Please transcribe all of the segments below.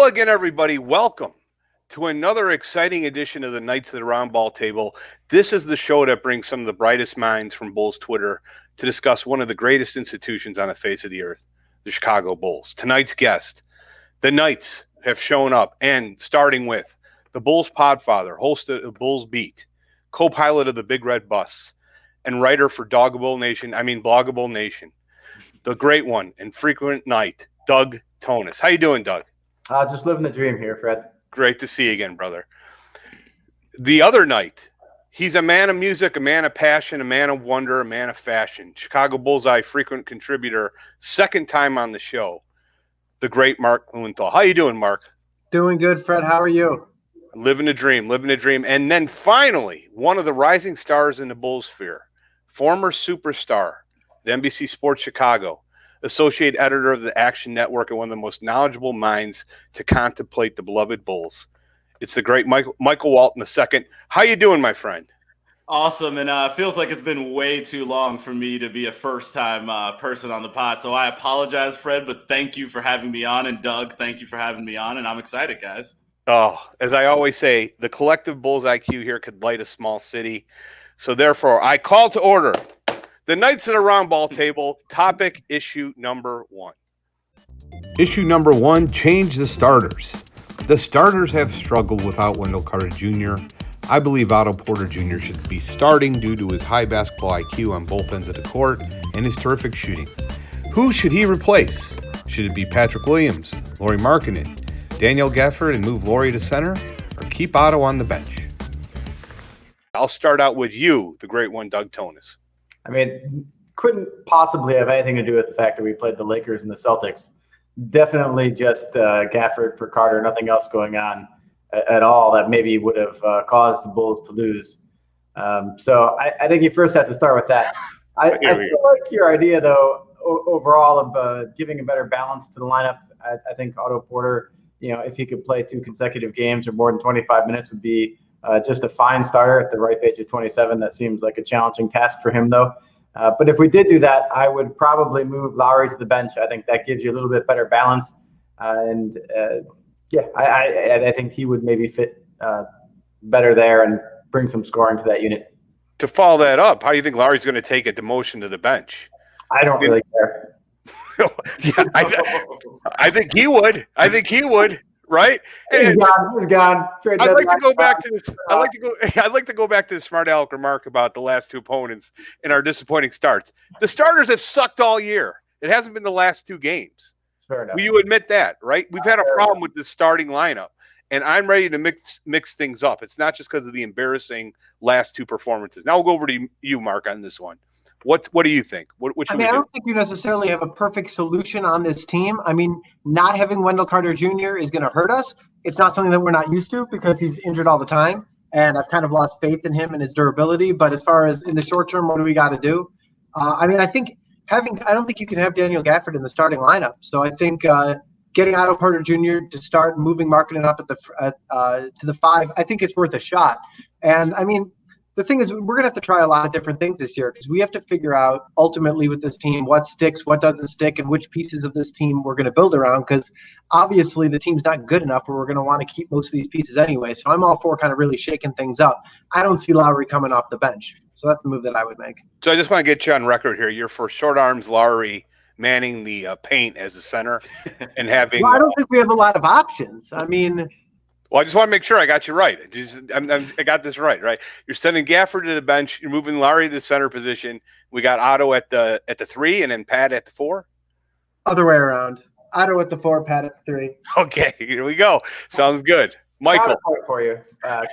again, everybody. Welcome to another exciting edition of the Knights of the Roundball Table. This is the show that brings some of the brightest minds from Bulls Twitter to discuss one of the greatest institutions on the face of the earth, the Chicago Bulls. Tonight's guest, the Knights have shown up, and starting with the Bulls Podfather, host of Bulls Beat, co-pilot of the Big Red Bus, and writer for Bloggable Nation, the great one and frequent Knight, Doug Tonis. How you doing, Doug? Just living the dream here, Fred. Great to see you again, brother. The other Knight, he's a man of music, a man of passion, a man of wonder, a man of fashion. Chicago Bullseye frequent contributor, second time on the show, the great Mark Lowenthal. How you doing, Mark? Doing good, Fred. How are you? Living a dream. And then finally, one of the rising stars in the Bulls sphere, former superstar at NBC Sports Chicago, associate editor of the Action Network, and one of the most knowledgeable minds to contemplate the beloved Bulls. It's the great Michael Walton II. How you doing, my friend? Awesome, and it feels like it's been way too long for me to be a first-time person on the pod, so I apologize, Fred, but thank you for having me on, and Doug, thank you for having me on, and I'm excited, guys. Oh, as I always say, the collective Bulls IQ here could light a small city, so therefore I call to order the Knights of the Roundball Table, topic issue number 1. Issue number 1, change the starters. The starters have struggled without Wendell Carter Jr. I believe Otto Porter Jr. should be starting due to his high basketball IQ on both ends of the court and his terrific shooting. Who should he replace? Should it be Patrick Williams, Lauri Markkanen, Daniel Gafford, and move Lauri to center, or keep Otto on the bench? I'll start out with you, the great one, Doug Tonis. I mean, couldn't possibly have anything to do with the fact that we played the Lakers and the Celtics. Definitely just Gafford for Carter, nothing else going on at all that maybe would have caused the Bulls to lose. So I think you first have to start with that. I feel like your idea, though, overall of giving a better balance to the lineup. I think Otto Porter, if he could play 2 consecutive games or more than 25 minutes would be just a fine starter at the ripe age of 27. That seems like a challenging task for him, though. But if we did do that, I would probably move Lauri to the bench. I think that gives you a little bit better balance. I think he would maybe fit better there and bring some scoring to that unit. To follow that up, how do you think Lauri's going to take a demotion to the bench? I don't really care. Yeah, I think he would. Right? He's gone. I'd like to go back to this. I'd like to go back to the smart aleck remark about the last 2 opponents and our disappointing starts. The starters have sucked all year. It hasn't been the last 2 games. Fair enough. Will you admit that, right? We've had a problem with the starting lineup, and I'm ready to mix things up. It's not just because of the embarrassing last 2 performances. Now we'll go over to you, Mark, on this one. What do you think? What should we do? I don't think you necessarily have a perfect solution on this team. I mean, not having Wendell Carter Jr. is going to hurt us. It's not something that we're not used to because he's injured all the time, and I've kind of lost faith in him and his durability. But as far as in the short term, what do we got to do? I don't think you can have Daniel Gafford in the starting lineup. So I think getting Otto Porter Jr. to start moving Markkanen up to the 5, I think it's worth a shot. And I mean, the thing is, we're going to have to try a lot of different things this year because we have to figure out ultimately with this team what sticks, what doesn't stick, and which pieces of this team we're going to build around because obviously the team's not good enough where we're going to want to keep most of these pieces anyway. So I'm all for kind of really shaking things up. I don't see Lauri coming off the bench. So that's the move that I would make. So I just want to get you on record here. You're for short arms Lauri manning the paint as a center and having – Well, I don't think we have a lot of options. I mean – Well, I just want to make sure I got you right. I got this right? You're sending Gafford to the bench. You're moving Lauri to the center position. We got Otto at the 3 and then Pat at the 4? Other way around. Otto at the 4, Pat at the 3. Okay, here we go. Sounds good. Michael. For you,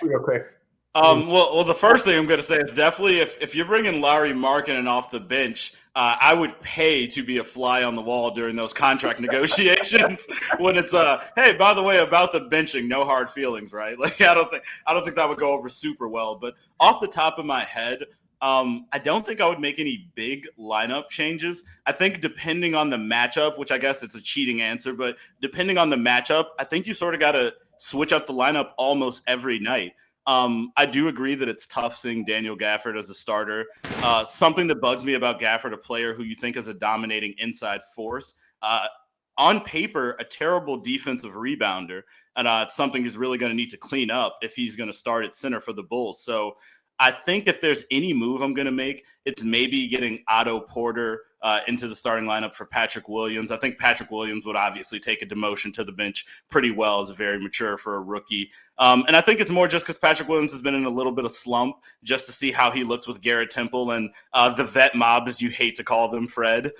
real quick. Well, the first thing I'm going to say is definitely if you're bringing Lauri Markkanen off the bench, I would pay to be a fly on the wall during those contract negotiations when it's hey, by the way, about the benching, no hard feelings, right? Like I don't think that would go over super well. But off the top of my head, I don't think I would make any big lineup changes. I think depending on the matchup, which I guess it's a cheating answer, but depending on the matchup, I think you sort of got to switch up the lineup almost every night. I do agree that it's tough seeing Daniel Gafford as a starter. Something that bugs me about Gafford, a player who you think is a dominating inside force, on paper, a terrible defensive rebounder. And it's something he's really going to need to clean up if he's going to start at center for the Bulls. So I think if there's any move I'm going to make, it's maybe getting Otto Porter into the starting lineup for Patrick Williams. I think Patrick Williams would obviously take a demotion to the bench pretty well as a very mature for a rookie. And I think it's more just because Patrick Williams has been in a little bit of slump just to see how he looks with Garrett Temple and the vet mob, as you hate to call them, Fred.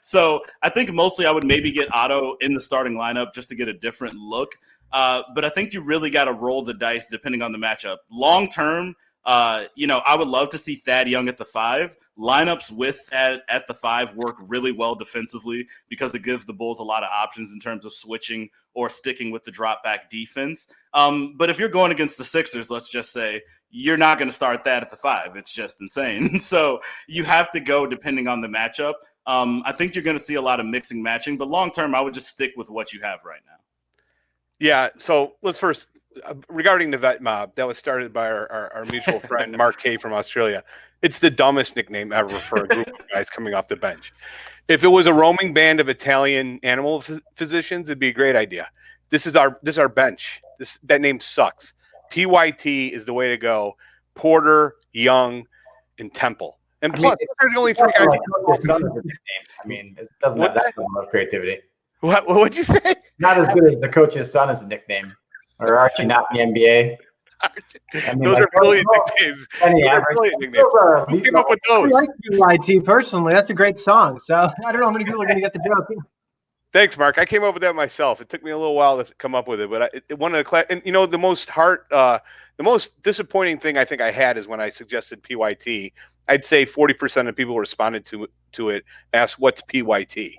So I think mostly I would maybe get Otto in the starting lineup just to get a different look. But I think you really got to roll the dice depending on the matchup. Long term, I would love to see Thad Young at the 5. Lineups with Thad at the 5 work really well defensively because it gives the Bulls a lot of options in terms of switching or sticking with the drop back defense. But if you're going against the Sixers, let's just say, you're not going to start that at the 5. It's just insane. So you have to go depending on the matchup. I think you're going to see a lot of mixing matching, but long term, I would just stick with what you have right now. Yeah. So let's first, regarding the vet mob, that was started by our mutual friend Mark K from Australia. It's the dumbest nickname ever for a group of guys coming off the bench. If it was a roaming band of Italian animal physicians, it'd be a great idea. This is our bench. That name sucks. PYT is the way to go. Porter, Young, and Temple. And plus, they're the only 3 guys. I mean, it doesn't have that level of creativity. What'd you say? Not as good as the coach's son as a nickname, or actually not in the NBA. Those are brilliant nicknames. Who came up with those? I like PYT personally. That's a great song. So I don't know how many people are going to get the joke. Thanks, Mark. I came up with that myself. It took me a little while to come up with it, but one of the class. And the most disappointing thing I think I had is when I suggested PYT. I'd say 40% of people responded to it. Asked, "What's PYT?"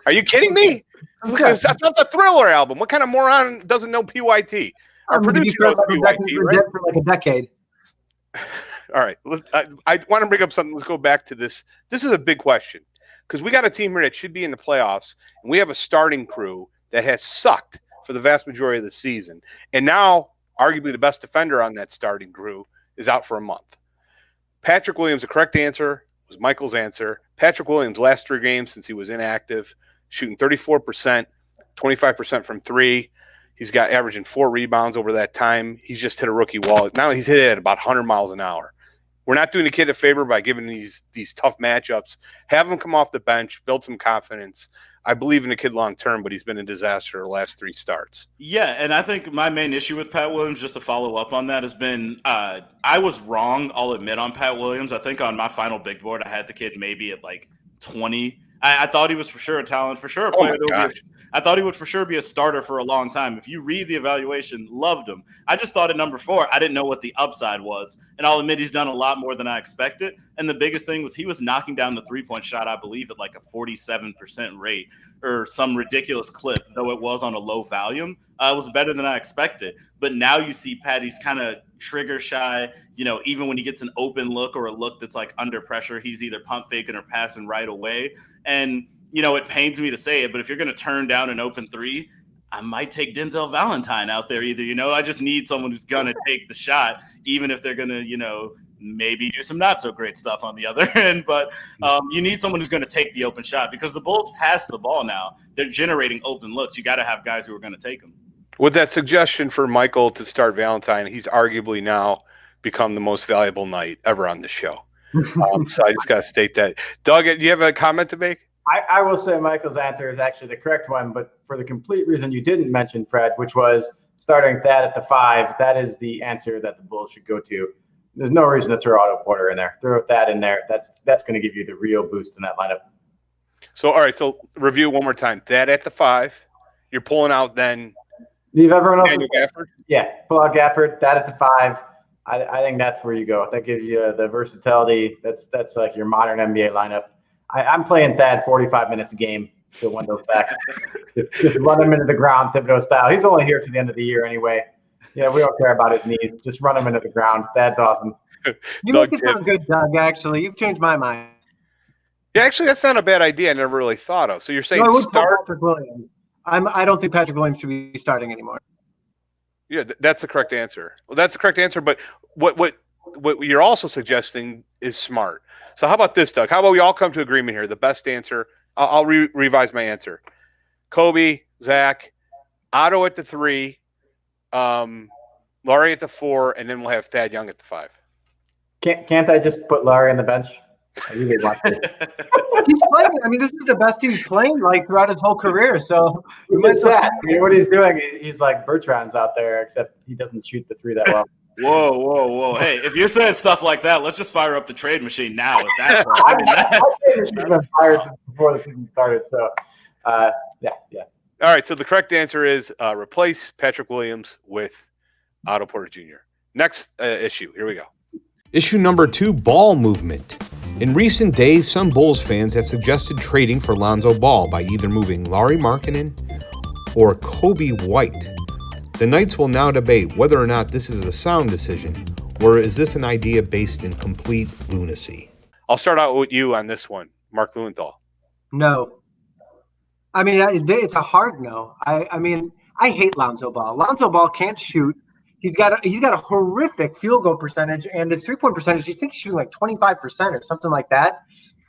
Are you kidding me? That's a Thriller album. What kind of moron doesn't know PYT? Our producer knows PYT, right? For like a decade. All right. I want to bring up something. Let's go back to this. This is a big question because we got a team here that should be in the playoffs, and we have a starting crew that has sucked for the vast majority of the season. And now, arguably, the best defender on that starting crew is out for a month. Patrick Williams, the correct answer was Michael's answer. Patrick Williams, last 3 games since he was inactive, shooting 34%, 25% from 3. He's got averaging 4 rebounds over that time. He's just hit a rookie wall. Now he's hit it at about 100 miles an hour. We're not doing the kid a favor by giving these tough matchups. Have him come off the bench, build some confidence. I believe in the kid long term, but he's been a disaster the last 3 starts. Yeah, and I think my main issue with Pat Williams, just to follow up on that, has been I was wrong, I'll admit, on Pat Williams. I think on my final big board, I had the kid maybe at like 20. I thought he was for sure a talent, for sure a player. I thought he would for sure be a starter for a long time. If you read the evaluation, loved him. I just thought at number 4, I didn't know what the upside was. And I'll admit he's done a lot more than I expected. And the biggest thing was he was knocking down the 3-point shot, I believe, at like a 47% rate or some ridiculous clip, though it was on a low volume. It was better than I expected. But now you see Patty's kind of trigger shy. Even when he gets an open look or a look that's like under pressure, he's either pump faking or passing right away. And it pains me to say it, but if you're going to turn down an open 3, I might take Denzel Valentine out there either. I just need someone who's going to take the shot, even if they're going to, maybe do some not so great stuff on the other end. But you need someone who's going to take the open shot because the Bulls pass the ball now. They're generating open looks. You got to have guys who are going to take them. With that suggestion for Michael to start Valentine, he's arguably now become the most valuable Knight ever on the show. So I just got to state that. Doug, do you have a comment to make? I will say Michael's answer is actually the correct one, but for the complete reason you didn't mention, Fred, which was starting Thad at the 5, that is the answer that the Bulls should go to. There's no reason to throw Otto Porter in there. Throw Thad in there. That's going to give you the real boost in that lineup. So, all right, so review one more time. Thad at the 5. You're pulling out then Leave everyone else. Gafford? Yeah, pull out Gafford, Thad at the 5. I think that's where you go. That gives you the versatility. That's like your modern NBA lineup. I'm playing Thad 45 minutes a game to Wendell's back. just run him into the ground, Thibodeau style. He's only here to the end of the year anyway. Yeah, we don't care about his knees. Just run him into the ground. Thad's awesome. You make it sound good, Doug, actually. You've changed my mind. Yeah, actually, that's not a bad idea. I never really thought of. So you're saying start Patrick Williams. I don't think Patrick Williams should be starting anymore. Yeah, that's the correct answer. Well, that's the correct answer. But what you're also suggesting is smart. So how about this, Doug? How about we all come to agreement here? The best answer. I'll revise my answer. Kobe, Zach, Otto at the 3, Laurie at the 4, and then we'll have Thad Young at the 5. Can't I just put Larry on the bench? I really want to. He's playing. I mean, this is the best he's playing like throughout his whole career. So You might say, you know what he's doing? He's like Bertrand's out there, except he doesn't shoot the 3 that well. Whoa. Hey, if you're saying stuff like that, let's just fire up the trade machine now. At that point. I say this has been fired since before the season started. So, yeah. All right, so the correct answer is replace Patrick Williams with Otto Porter Jr. Next issue. Here we go. Issue number 2, ball movement. In recent days, some Bulls fans have suggested trading for Lonzo Ball by either moving Lauri Markkanen or Kobe White. The Knights will now debate whether or not this is a sound decision, or is this an idea based in complete lunacy? I'll start out with you on this one, Mark Lewenthal. no. I mean, it's a hard no. I mean, I hate Lonzo Ball. Lonzo Ball can't shoot. He's got a horrific field goal percentage, and his 3-point percentage, you think he's shooting like 25% or something like that.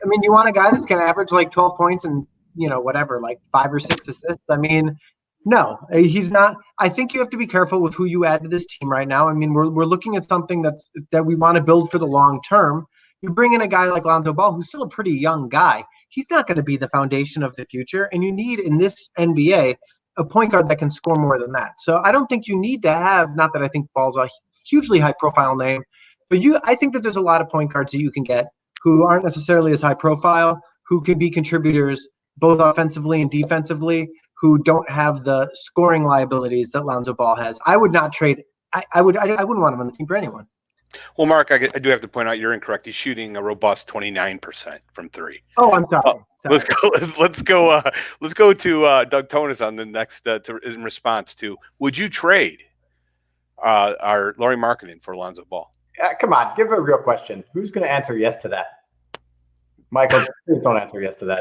I mean, you want a guy that's going to average like 12 points and, whatever, like 5 or 6 assists. I mean, no, he's not. I think you have to be careful with who you add to this team right now. I mean, we're looking at something that we want to build for the long term. You bring in a guy like Lonzo Ball, who's still a pretty young guy. He's not going to be the foundation of the future, and you need in this NBA a point guard that can score more than that. So I don't think you need to have, not that I think Ball's a hugely high profile name, but I think that there's a lot of point guards that you can get who aren't necessarily as high profile, who can be contributors both offensively and defensively, who don't have the scoring liabilities that Lonzo Ball has. I would not trade. I wouldn't want him on the team for anyone. Well, Mark, I do have to point out you're incorrect. He's shooting a robust 29% from 3. Oh, I'm sorry. Let's go to Doug Tonis on the next in response to, would you trade our Lauri Markkanen for Lonzo Ball? Come on, give a real question. Who's going to answer yes to that? Michael, please don't answer yes to that.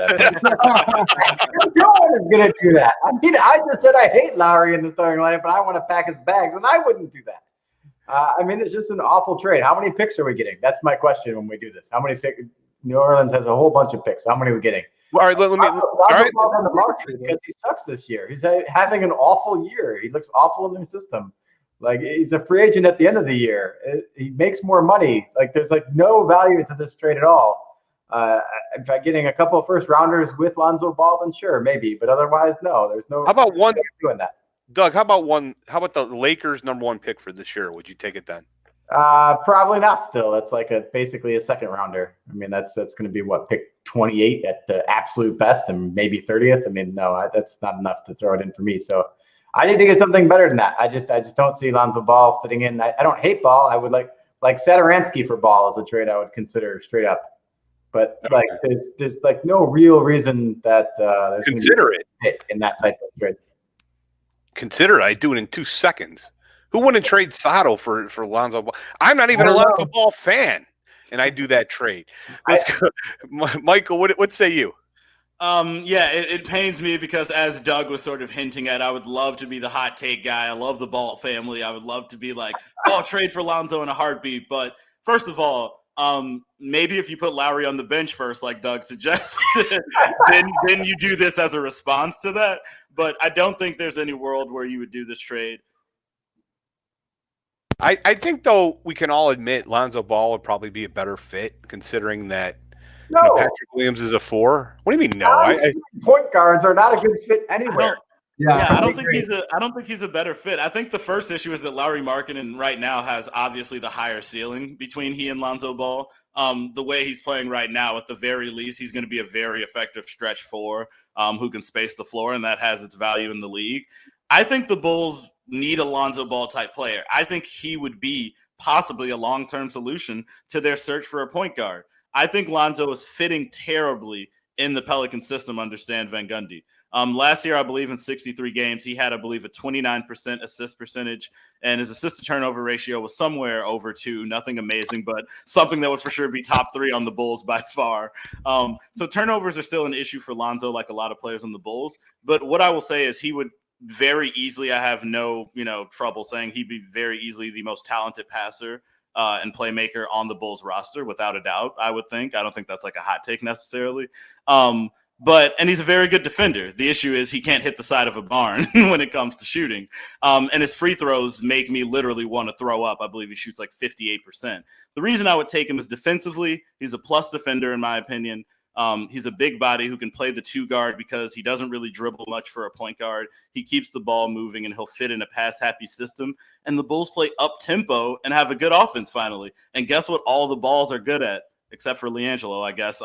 No one is going to do that. I mean, I just said I hate Lowry in the starting lineup, but I want to pack his bags, and I wouldn't do that. I mean, it's just an awful trade. How many picks are we getting? That's my question when we do this. How many picks? New Orleans has a whole bunch of picks. How many are we getting? All right, let me. All right. On the market because he sucks this year. He's having an awful year. He looks awful in the system. Like, he's a free agent at the end of the year. He makes more money. Like, there's like no value to this trade at all. If I'm getting a couple of first rounders with Lonzo Ball, then sure, maybe. But otherwise, no. There's no. How about one doing that? Doug, how about the Lakers' number 1 pick for this year? Would you take it then? Probably not still. That's like basically a second rounder. I mean, that's going to be what, pick 28 at the absolute best and maybe 30th. I mean, no, that's not enough to throw it in for me. So I need to get something better than that. I just don't see Lonzo Ball fitting in. I don't hate Ball. I would like Satoransky for Ball as a trade I would consider straight up. But like, there's like no real reason that there's consider it in that type of trade. Consider it. I do it in 2 seconds. Who wouldn't trade Sato for Lonzo Ball? I'm not even a Lonzo Ball fan, and I do that trade. Let's go. Michael, what say you? Yeah, it pains me because, as Doug was sort of hinting at, I would love to be the hot take guy. I love the Ball family. I would love to be like, oh, trade for Lonzo in a heartbeat. But first of all, maybe if you put Lowry on the bench first, like Doug suggested, then you do this as a response to that. But I don't think there's any world where you would do this trade. I think, though, we can all admit Lonzo Ball would probably be a better fit, considering that Patrick Williams is a 4. What do you mean no? Point guards are not a good fit anywhere. I don't think he's a better fit. I think the first issue is that Lauri Markkanen right now has obviously the higher ceiling between he and Lonzo Ball. The way he's playing right now, at the very least, he's going to be a very effective stretch 4 who can space the floor, and that has its value in the league. I think the Bulls need a Lonzo Ball type player. I think he would be possibly a long-term solution to their search for a point guard. I think Lonzo is fitting terribly in the Pelican system under Stan Van Gundy. Last year, I believe in 63 games, he had, I believe, a 29% assist percentage, and his assist to turnover ratio was somewhere over 2. Nothing amazing, but something that would for sure be top 3 on the Bulls by far. So turnovers are still an issue for Lonzo, like a lot of players on the Bulls. But what I will say is he would very easily, I have no trouble saying he'd be very easily the most talented passer and playmaker on the Bulls roster, without a doubt, I would think. I don't think that's like a hot take necessarily. and he's a very good defender. The issue is he can't hit the side of a barn when it comes to shooting. And his free throws make me literally want to throw up. I believe he shoots like 58%. The reason I would take him is defensively. He's a plus defender, in my opinion. He's a big body who can play the 2 guard because he doesn't really dribble much for a point guard. He keeps the ball moving and he'll fit in a pass-happy system. And the Bulls play up-tempo and have a good offense finally. And guess what all the balls are good at? Except for LiAngelo, I guess,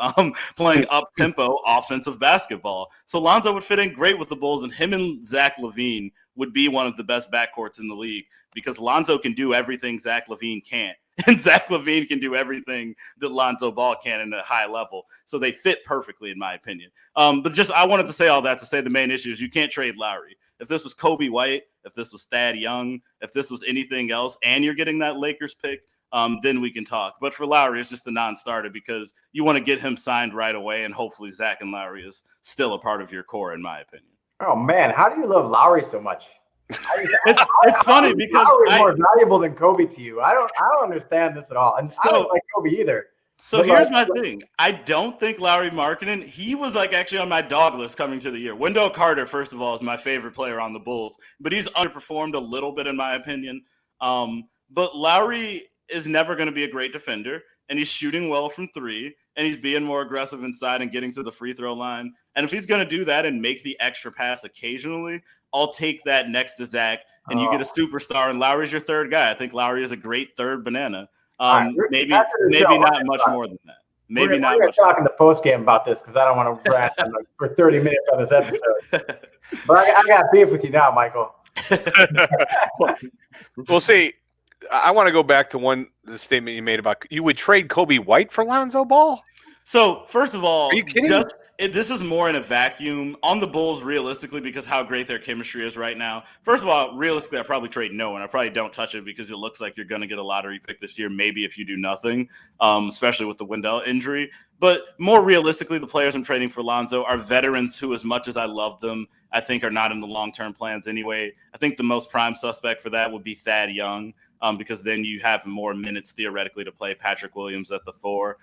playing up-tempo offensive basketball. So Lonzo would fit in great with the Bulls, and him and Zach LaVine would be one of the best backcourts in the league because Lonzo can do everything Zach LaVine can't. And Zach LaVine can do everything that Lonzo Ball can at a high level. So they fit perfectly, in my opinion. But just I wanted to say all that to say the main issue is you can't trade Lowry. If this was Kobe White, if this was Thad Young, if this was anything else, and you're getting that Lakers pick, then we can talk. But for Lowry, it's just a non-starter because you want to get him signed right away, and hopefully Zach and Lowry is still a part of your core, in my opinion. Oh, man. How do you love Lowry so much? It's funny because Lowry's more valuable than Kobe to you. I don't understand this at all. And I don't like Kobe either. So here's my thing. I don't think Lauri Markkanen, he was like actually on my dog list coming to the year. Wendell Carter, first of all, is my favorite player on the Bulls, but he's underperformed a little bit in my opinion. But Lowry is never going to be a great defender, and he's shooting well from 3, and he's being more aggressive inside and getting to the free throw line. And if he's going to do that and make the extra pass occasionally, I'll take that next to Zach, and you get a superstar, and Lowry's your third guy. I think Lowry is a great third banana. Maybe not much more than that. Maybe not. We're talking the post game about this because I don't want to rant for 30 minutes on this episode. But I got beef with you now, Michael. We'll see. I want to go back to the statement you made about you would trade Kobe White for Lonzo Ball. So first of all, are you kidding? This is more in a vacuum on the Bulls realistically because how great their chemistry is right now. First of all, realistically, I probably trade no one. I probably don't touch it because it looks like you're going to get a lottery pick this year, maybe if you do nothing, especially with the Wendell injury. But more realistically, the players I'm trading for Lonzo are veterans who, as much as I love them, I think are not in the long-term plans anyway. I think the most prime suspect for that would be Thad Young because then you have more minutes theoretically to play Patrick Williams at the 4.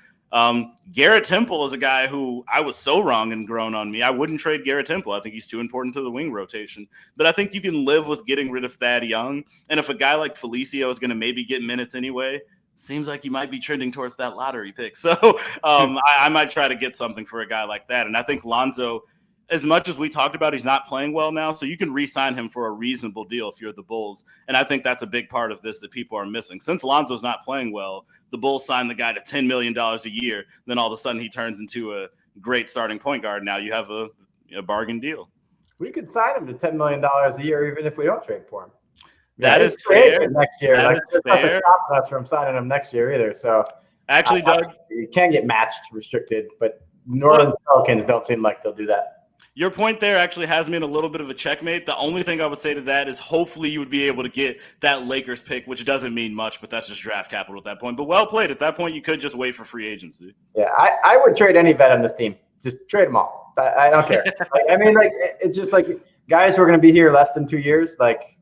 Garrett Temple is a guy who I was so wrong and grown on me. I wouldn't trade Garrett Temple. I think he's too important to the wing rotation. But I think you can live with getting rid of Thad Young. And if a guy like Felicio is going to maybe get minutes anyway, seems like he might be trending towards that lottery pick. So I might try to get something for a guy like that. And I think Lonzo, as much as we talked about, he's not playing well now, so you can re-sign him for a reasonable deal if you're the Bulls. And I think that's a big part of this that people are missing. Since Lonzo's not playing well, the Bulls signed the guy to $10 million a year. Then all of a sudden he turns into a great starting point guard. Now you have a bargain deal. We could sign him to $10 million a year even if we don't trade for him. That is fair. Next year. That is fair. That's from signing him next year either. So actually, Doug, you can get matched, restricted, but Northern Pelicans don't seem like they'll do that. Your point there actually has me in a little bit of a checkmate. The only thing I would say to that is hopefully you would be able to get that Lakers pick, which doesn't mean much, but that's just draft capital at that point. But well played. At that point, you could just wait for free agency. Yeah, I would trade any vet on this team. Just trade them all. I don't care. It's just like guys who are going to be here less than 2 years. Like,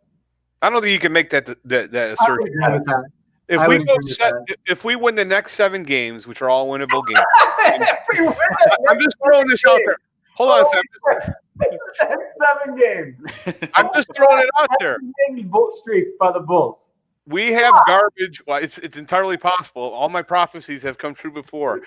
I don't think you can make that assertion. If we win the next 7 games, which are all winnable games, I'm just throwing this out there. Hold on a second. 7 games. I'm just throwing it out there. Bull streak by the Bulls. We have garbage. Well, it's entirely possible. All my prophecies have come true before.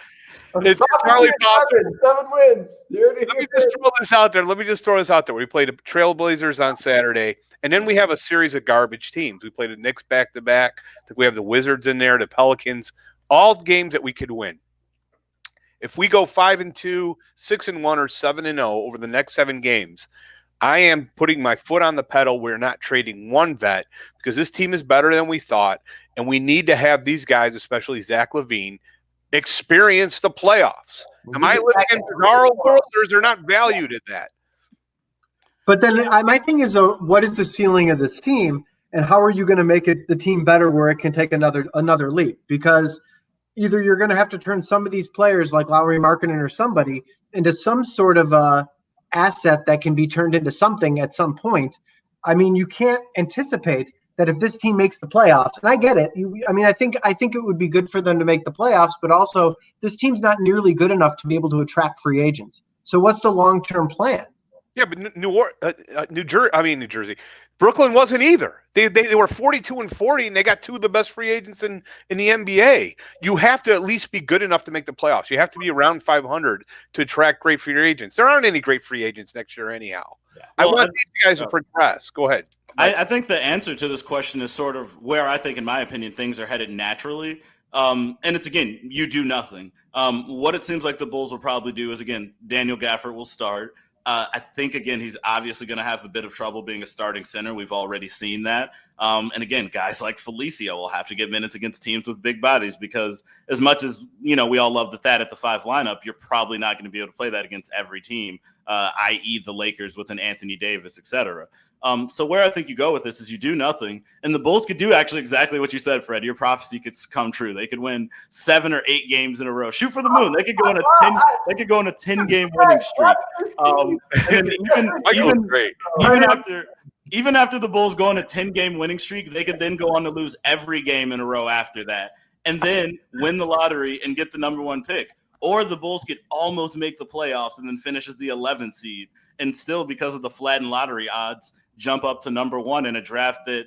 It's entirely possible. 7 wins. Let me just throw this out there. We played the Trailblazers on Saturday, and then we have a series of garbage teams. We played the Knicks back-to-back. I think we have the Wizards in there, the Pelicans, all games that we could win. If we go 5-2, 6-1, or 7-0 over the next 7 games, I am putting my foot on the pedal. We're not trading one vet because this team is better than we thought, and we need to have these guys, especially Zach LaVine, experience the playoffs. Am I living in a bizarre world, or is there not value to that? But then my thing is, what is the ceiling of this team, and how are you going to make the team better where it can take another leap? Because either you're going to have to turn some of these players like Lauri Markkanen or somebody into some sort of asset that can be turned into something at some point. I mean, you can't anticipate that if this team makes the playoffs, and I get it. I think it would be good for them to make the playoffs, but also this team's not nearly good enough to be able to attract free agents. So what's the long-term plan? Yeah, but New Jersey. Brooklyn wasn't either. They were 42-40, and they got two of the best free agents in the NBA. You have to at least be good enough to make the playoffs. You have to be around 500 to attract great free agents. There aren't any great free agents next year anyhow. Yeah. I want these guys to progress. Go ahead. I think the answer to this question is sort of where I think, in my opinion, things are headed naturally. And it's, again, you do nothing. What it seems like the Bulls will probably do is, again, Daniel Gafford will start. I think, again, he's obviously going to have a bit of trouble being a starting center. We've already seen that. And, again, guys like Felicio will have to get minutes against teams with big bodies because as much as, we all love the Thad at the 5 lineup, you're probably not going to be able to play that against every team, i.e. the Lakers with an Anthony Davis, et cetera. So where I think you go with this is you do nothing, and the Bulls could do actually exactly what you said, Fred. Your prophecy could come true. They could win 7 or 8 games in a row. Shoot for the moon. They could go on a 10. They could go on a 10-game winning streak. Even after the Bulls go on a 10-game winning streak, they could then go on to lose every game in a row after that, and then win the lottery and get the number 1 pick. Or the Bulls could almost make the playoffs and then finish as the 11th seed, and still, because of the flattened lottery odds, jump up to number 1 in a draft that,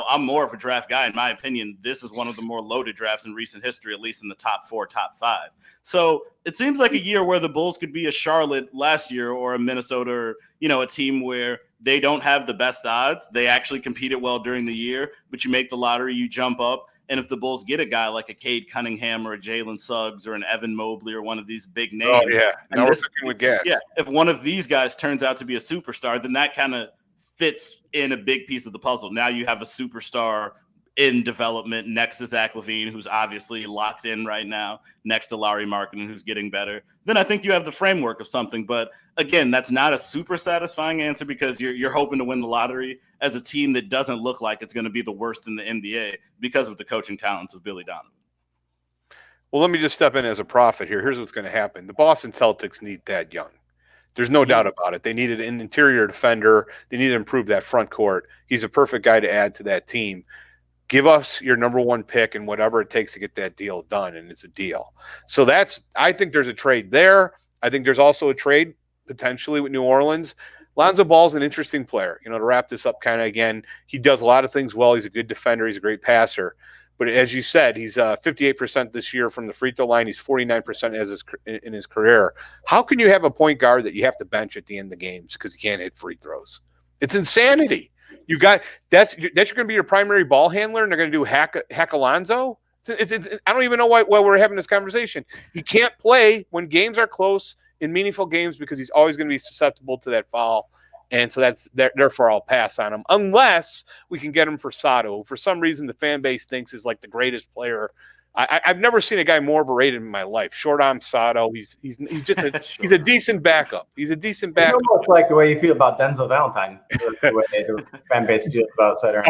I'm more of a draft guy. In my opinion, this is one of the more loaded drafts in recent history, at least in the top 4, top 5. So it seems like a year where the Bulls could be a Charlotte last year or a Minnesota, or, a team where they don't have the best odds. They actually competed well during the year, but you make the lottery, you jump up. And if the Bulls get a guy like a Cade Cunningham or a Jalen Suggs or an Evan Mobley or one of these big names. Oh, yeah. Now we're cooking with gas. Yeah. If one of these guys turns out to be a superstar, then that kind of fits in a big piece of the puzzle. Now you have a superstar in development next to Zach LaVine, who's obviously locked in right now, next to Lauri Markkanen, who's getting better. Then I think you have the framework of something. But again, that's not a super satisfying answer because you're hoping to win the lottery as a team that doesn't look like it's going to be the worst in the NBA because of the coaching talents of Billy Donovan. Well, let me just step in as a prophet here. Here's what's going to happen. The Boston Celtics need Thad Young. There's no doubt about it. They needed an interior defender. They need to improve that front court. He's a perfect guy to add to that team. Give us your number 1 pick and whatever it takes to get that deal done, and it's a deal. So I think there's a trade there. I think there's also a trade potentially with New Orleans. Lonzo Ball's an interesting player. To wrap this up kind of again, he does a lot of things well. He's a good defender. He's a great passer. But as you said, he's 58% this year from the free throw line. He's 49% in his career. How can you have a point guard that you have to bench at the end of the games because he can't hit free throws? It's insanity. You got that's going to be your primary ball handler, and they're going to do hack Alonzo. It's I don't even know why we're having this conversation. He can't play when games are close in meaningful games because he's always going to be susceptible to that foul. And so therefore I'll pass on him unless we can get him for Sato, who for some reason the fan base thinks is like the greatest player. I've never seen a guy more overrated in my life. Short arm Sato. He's just he's a decent backup. He's a decent backup. It's almost like the way you feel about Denzel Valentine. The way the fan base feels about Sato.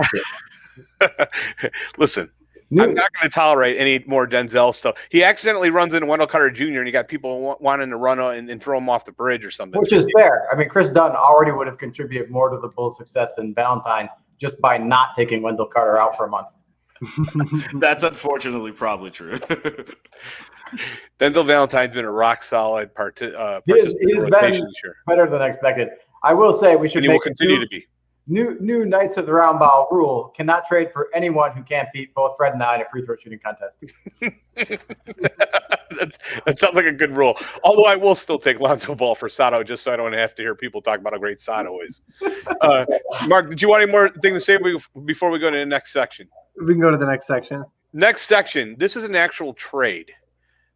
Listen, I'm not going to tolerate any more Denzel stuff. He accidentally runs into Wendell Carter Jr. and you got people wanting to run and throw him off the bridge or something. Which is fair. I mean, Chris Dunn already would have contributed more to the Bulls' success than Valentine just by not taking Wendell Carter out for a month. That's unfortunately probably true. Denzel Valentine's been a rock solid participant in the rotation this year. Better than expected. I will say we should. And he will continue to be. New Knights of the Roundball rule: cannot trade for anyone who can't beat both Fred and I in a free throw shooting contest. That sounds like a good rule. Although I will still take Lonzo Ball for Sato, just so I don't have to hear people talk about how great Sato is. Mark, did you want any more thing to say before we go to the next section? We can go to the next section. Next section. This is an actual trade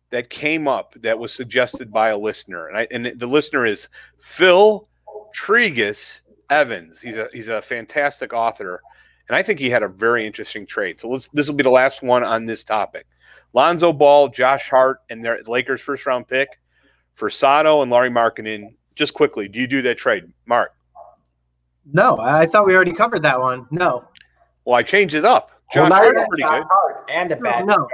that came up that was suggested by a listener, and the listener is Phil Tregus Evans. He's a fantastic author, and I think he had a very interesting trade. So this will be the last one on this topic. Lonzo Ball, Josh Hart, and their Lakers first-round pick for Sato and Lauri Markkanen. Just quickly, do you do that trade, Mark? No, I thought we already covered that one. No. Well, I changed it up. Josh Hart is pretty good. And a bad no.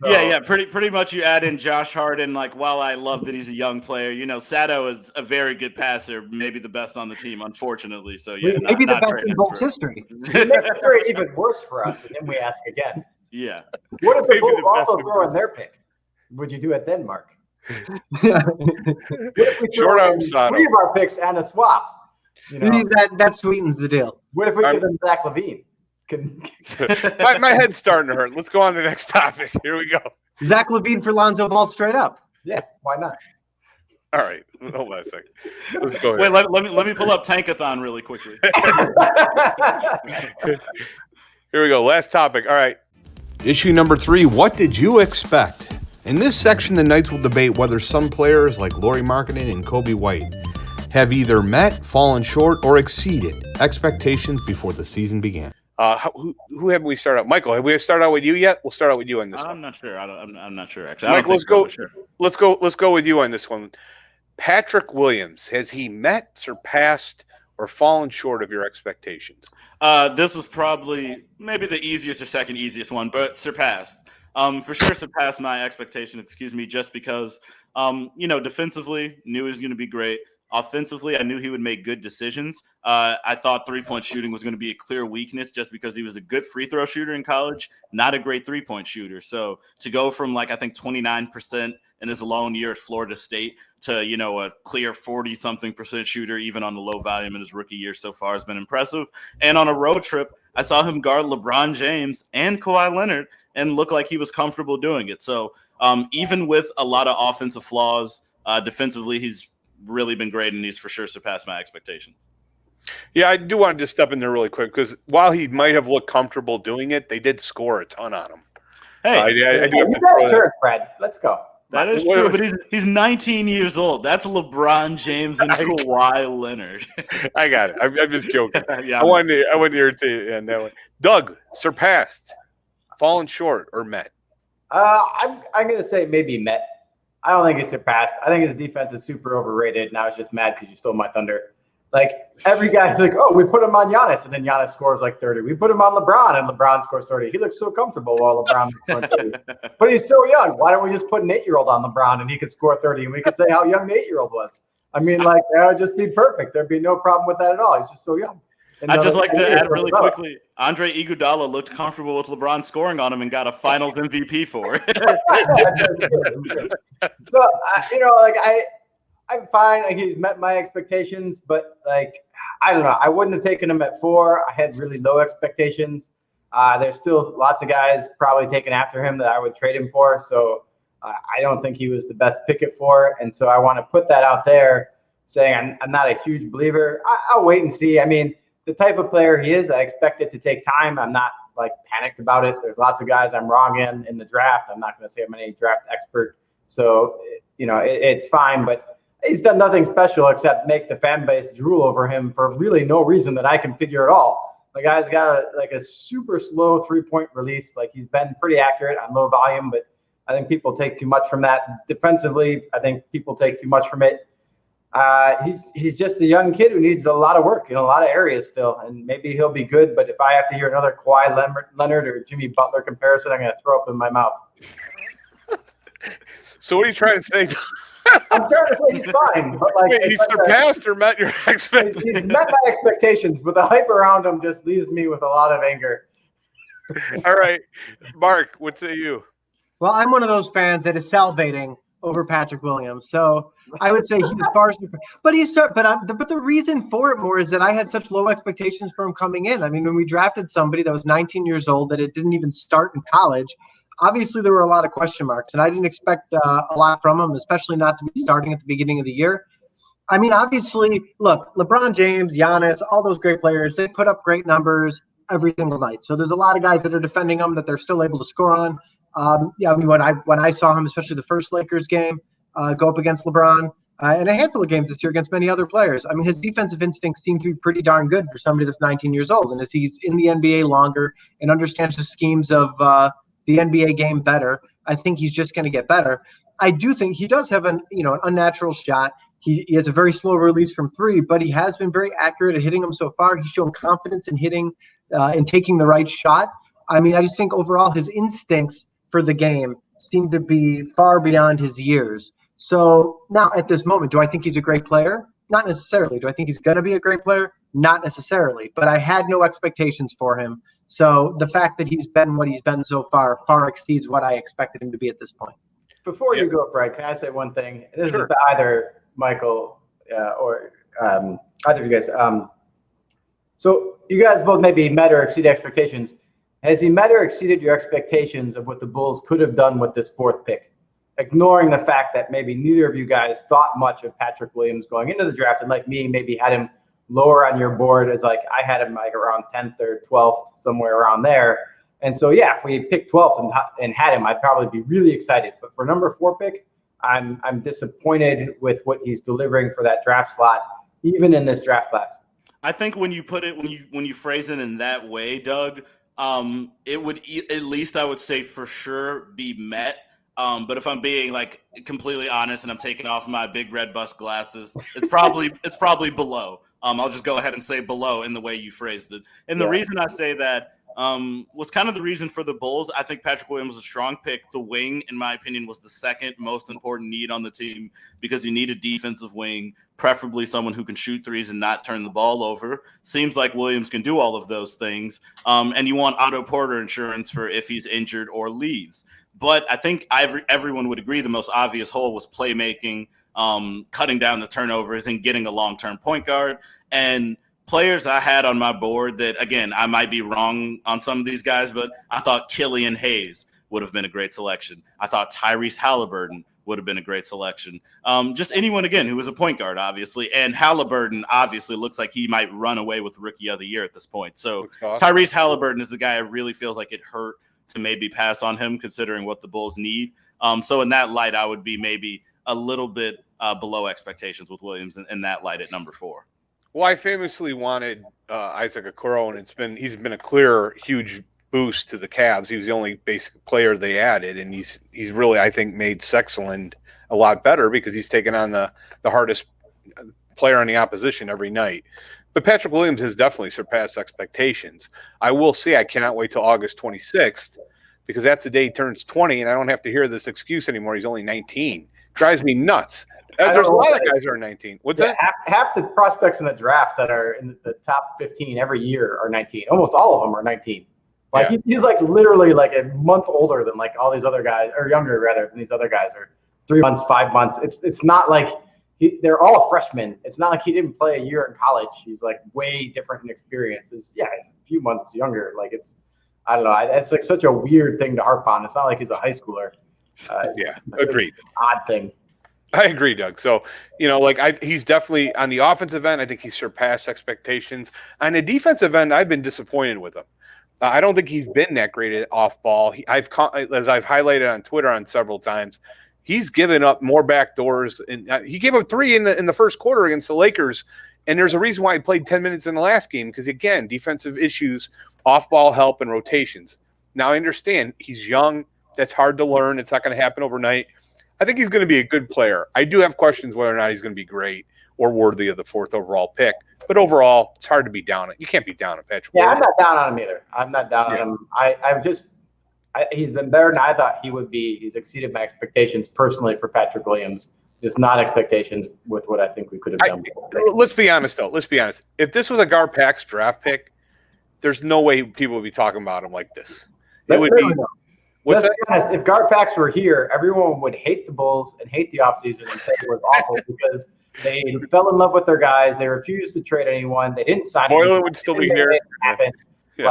Yeah. Pretty much you add in Josh Hart, and while I love that he's a young player, Sato is a very good passer, maybe the best on the team, unfortunately. So yeah, maybe the best in Bulls history. It makes the trade even worse for us, and then we ask again. Yeah. What if the Bulls also throw in their pick? Would you do it then, Mark? Short arm Sato. 3 of our picks and a swap. You know, that sweetens the deal. what if we give them Zach LaVine? my head's starting to hurt. Let's go on to the next topic. Here we go. Zach LaVine for Lonzo Ball straight up. Yeah, why not? All right. Hold on a second. Let's go. Wait, let me pull up Tankathon really quickly. Here we go. Last topic. All right. Issue number 3, what did you expect? In this section, the Knights will debate whether some players like Lauri Markkanen and Kobe White have either met, fallen short, or exceeded expectations before the season began. Who have we started out? Michael, have we started out with you yet? We'll start out with you on this one. I'm not sure. I'm not sure actually. Mike, let's go. Sure. Let's go with you on this one. Patrick Williams, has he met, surpassed, or fallen short of your expectations? This was probably maybe the easiest or second easiest one, but surpassed. For sure surpassed my expectation, just because, defensively, knew he was going to be great. Offensively, I knew he would make good decisions. I thought three-point shooting was going to be a clear weakness just because he was a good free throw shooter in college, not a great three-point shooter. So to go from I think 29% in his lone year at Florida State to, a clear 40-something% shooter, even on the low volume in his rookie year so far, has been impressive. And on a road trip, I saw him guard LeBron James and Kawhi Leonard and look like he was comfortable doing it. So even with a lot of offensive flaws, defensively, he's really been great, and he's for sure surpassed my expectations. Yeah, I do want to just step in there really quick because while he might have looked comfortable doing it, they did score a ton on him. Hey, I do have to throw that. Brad. Let's go. That is true, but he's 19 years old. That's LeBron James and Kawhi Leonard. I got it. I'm just joking. Yeah, I wanted to irritate you on that one. Doug, surpassed, fallen short, or met? I'm going to say maybe met. I don't think he surpassed. I think his defense is super overrated, and I was just mad because you stole my thunder. Like, every guy's like, oh, we put him on Giannis, and then Giannis scores like 30. We put him on LeBron, and LeBron scores 30. He looks so comfortable while LeBron scores 30. But he's so young. Why don't we just put an 8-year-old on LeBron, and he could score 30, and we could say how young the 8-year-old was? I mean, that would just be perfect. There'd be no problem with that at all. He's just so young. I'd just like to add really quickly, Andre Iguodala looked comfortable with LeBron scoring on him and got a Finals MVP for it. So, I'm fine. Like, he's met my expectations, but I don't know. I wouldn't have taken him at 4. I had really low expectations. There's still lots of guys probably taken after him that I would trade him for. So I don't think he was the best pick at 4. And so I want to put that out there saying I'm not a huge believer. I'll wait and see. I mean, the type of player he is, I expect it to take time. I'm not panicked about it. There's lots of guys I'm wrong in the draft. I'm not going to say I'm any draft expert. So, it's fine, but he's done nothing special except make the fan base drool over him for really no reason that I can figure at all. The guy's got a super slow 3-point release. He's been pretty accurate on low volume, but I think people take too much from that. Defensively, I think people take too much from it. He's just a young kid who needs a lot of work in a lot of areas still, and maybe he'll be good. But if I have to hear another Kawhi Leonard or Jimmy Butler comparison, I'm going to throw up in my mouth. So what are you trying to say? I'm trying to say he's fine, but wait, he surpassed or met your expectations? He's met my expectations, but the hype around him just leaves me with a lot of anger. All right, Mark, what say you? Well, I'm one of those fans that is salivating over Patrick Williams, so I would say he's far. But but the reason for it more is that I had such low expectations for him coming in. I mean, when we drafted somebody that was 19 years old, that it didn't even start in college. Obviously, there were a lot of question marks, and I didn't expect a lot from him, especially not to be starting at the beginning of the year. I mean, obviously, look, LeBron James, Giannis, all those great players, they put up great numbers every single night. So there's a lot of guys that are defending them that they're still able to score on. I mean, when I saw him, especially the first Lakers game, go up against LeBron, and a handful of games this year against many other players. I mean, his defensive instincts seem to be pretty darn good for somebody that's 19 years old. And as he's in the NBA longer and understands the schemes of the NBA game better, I think he's just going to get better. I do think he does have an unnatural shot. He has a very slow release from 3, but he has been very accurate at hitting them so far. He's shown confidence in hitting and taking the right shot. I mean, I just think overall his instincts for the game seem to be far beyond his years. So now at this moment, do I think he's a great player? Not necessarily. Do I think he's going to be a great player? Not necessarily. But I had no expectations for him. So the fact that he's been what he's been so far exceeds what I expected him to be at this point. Before Yep. you go, Fred, can I say one thing? This Sure. is to either Michael or either of you guys. So you guys both maybe met or exceeded expectations. Has he met or exceeded your expectations of what the Bulls could have done with this fourth pick? Ignoring the fact that maybe neither of you guys thought much of Patrick Williams going into the draft, and like me, maybe had him lower on your board as like I had him like around 10th or 12th, somewhere around there. And so, yeah, if we picked 12th and had him, I'd probably be really excited. But for number 4 pick, I'm disappointed with what he's delivering for that draft slot, even in this draft class. I think when you put it, when you phrase it in that way, Doug, it would at least I would say for sure be met. But if I'm being like completely honest and I'm taking off my big red bus glasses, it's probably below. I'll just go ahead and say below in the way you phrased it. And the reason I say that was kind of the reason for the Bulls. I think Patrick Williams was a strong pick. The wing, in my opinion, was the second most important need on the team because you need a defensive wing, preferably someone who can shoot threes and not turn the ball over. Seems like Williams can do all of those things. And you want Otto Porter insurance for if he's injured or leaves. But I think everyone would agree the most obvious hole was playmaking, cutting down the turnovers, and getting a long-term point guard. And players I had on my board that, again, I might be wrong on some of these guys, but I thought Killian Hayes would have been a great selection. I thought Tyrese Halliburton would have been a great selection. Just anyone, again, who was a point guard, obviously. And Halliburton obviously looks like he might run away with Rookie of the Year at this point. So Tyrese Halliburton is the guy I really feels like it hurt to maybe pass on him, considering what the Bulls need. So in that light, I would be maybe a little bit below expectations with Williams in that light at number 4. Well, I famously wanted Isaac Okoro, and he's been a clear, huge boost to the Cavs. He was the only basic player they added, and he's really, I think, made Sexland a lot better because he's taken on the hardest player on the opposition every night. But Patrick Williams has definitely surpassed expectations. I will say I cannot wait till August 26th because that's the day he turns 20, and I don't have to hear this excuse anymore. He's only 19. Drives me nuts. There's a lot of guys who are 19. What's that? Half the prospects in the draft that are in the top 15 every year are 19. Almost all of them are 19. Like he's like literally like a month older than like all these other guys, or younger rather than these other guys are 3 months, 5 months. It's not like they're all freshmen. It's not like he didn't play a year in college. He's like way different in experiences. Yeah, he's a few months younger. Like I don't know. It's like such a weird thing to harp on. It's not like he's a high schooler. Agreed. Odd thing. I agree, Doug. So, he's definitely on the offensive end. I think he's surpassed expectations. On the defensive end, I've been disappointed with him. I don't think he's been that great at off ball. As I've highlighted on Twitter on several times, he's given up more backdoors, and he gave up 3 in the first quarter against the Lakers. And there's a reason why he played 10 minutes in the last game because, again, defensive issues, off ball help, and rotations. Now I understand he's young. That's hard to learn. It's not going to happen overnight. I think he's going to be a good player. I do have questions whether or not he's going to be great or worthy of the 4th overall pick. But overall, it's hard to be down on. You can't be down on Patrick. Yeah, I'm not down on him either. I'm not down on him. He's been better than I thought he would be. He's exceeded my expectations personally for Patrick Williams. Just not expectations with what I think we could have done. Let's be honest, though. Let's be honest. If this was a Garpax draft pick, there's no way people would be talking about him like this. It would be. Let's be honest, if Garpax were here, everyone would hate the Bulls and hate the offseason and say it was awful because they fell in love with their guys. They refused to trade anyone. They didn't sign anyone. Boylan would still be here. Yeah.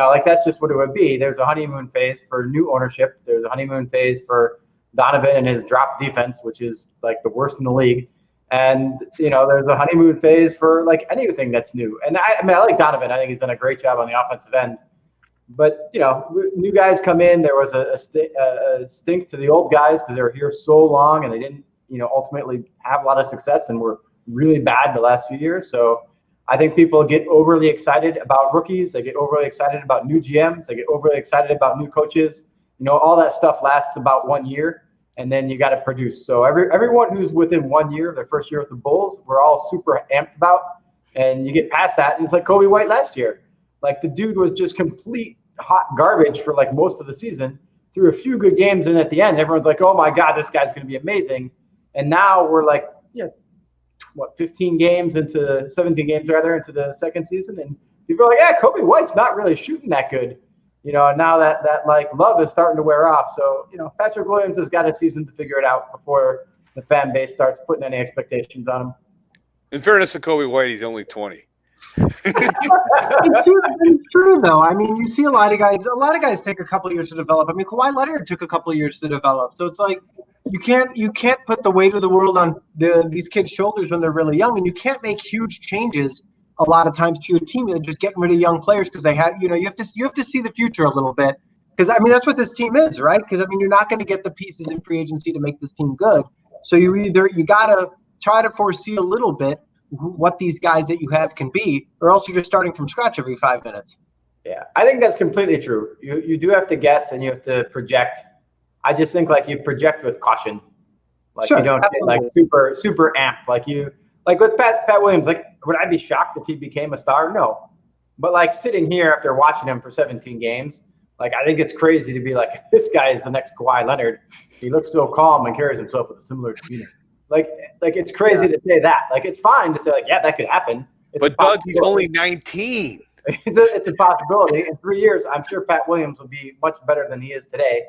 Like that's just what it would be. There's a honeymoon phase for new ownership. There's a honeymoon phase for Donovan and his drop defense, which is like the worst in the league. And, there's a honeymoon phase for like anything that's new. And I like Donovan. I think he's done a great job on the offensive end. But, new guys come in. There was a stink to the old guys because they were here so long and they didn't, ultimately have a lot of success and were really bad the last few years. So I think people get overly excited about rookies. They get overly excited about new GMs. They get overly excited about new coaches. All that stuff lasts about 1 year, and then you got to produce. So everyone who's within 1 year of their first year with the Bulls, we're all super amped about. And you get past that, and it's like Kobe White last year. Like the dude was just complete hot garbage for like most of the season. Threw a few good games in at the end. Everyone's like, "Oh my God, this guy's going to be amazing." And now we're like, 17 games into the second season, and people are like, "Yeah, Kobe White's not really shooting that good." you know, and now that like love is starting to wear off. So, you know, Patrick Williams has got a season to figure it out before the fan base starts putting any expectations on him. In fairness to Kobe White, he's only 20. It's true though. I mean, you see a lot of guys take a couple of years to develop. I mean, Kawhi Leonard took a couple of years to develop. So it's like you can't put the weight of the world on these kids' shoulders when they're really young, and you can't make huge changes a lot of times to your team and just getting rid of young players because they have, you know, you have to see the future a little bit. Because I mean, that's what this team is, right? Because I mean, you're not going to get the pieces in free agency to make this team good. So you gotta try to foresee a little bit what these guys that you have can be, or else you're just starting from scratch every 5 minutes. Yeah, I think that's completely true. You do have to guess and you have to project. I just think like you project with caution, like Sure, you don't get like super amped. Like with Pat Williams. Like, would I be shocked if he became a star? No, but like sitting here after watching him for 17 games, like I think it's crazy to be like, this guy is the next Kawhi Leonard. He looks so calm and carries himself with a similar demeanor. Like it's crazy to say that. Like it's fine to say like, yeah, that could happen. But Doug, he's only 19. It's a possibility. In 3 years, I'm sure Pat Williams will be much better than he is today.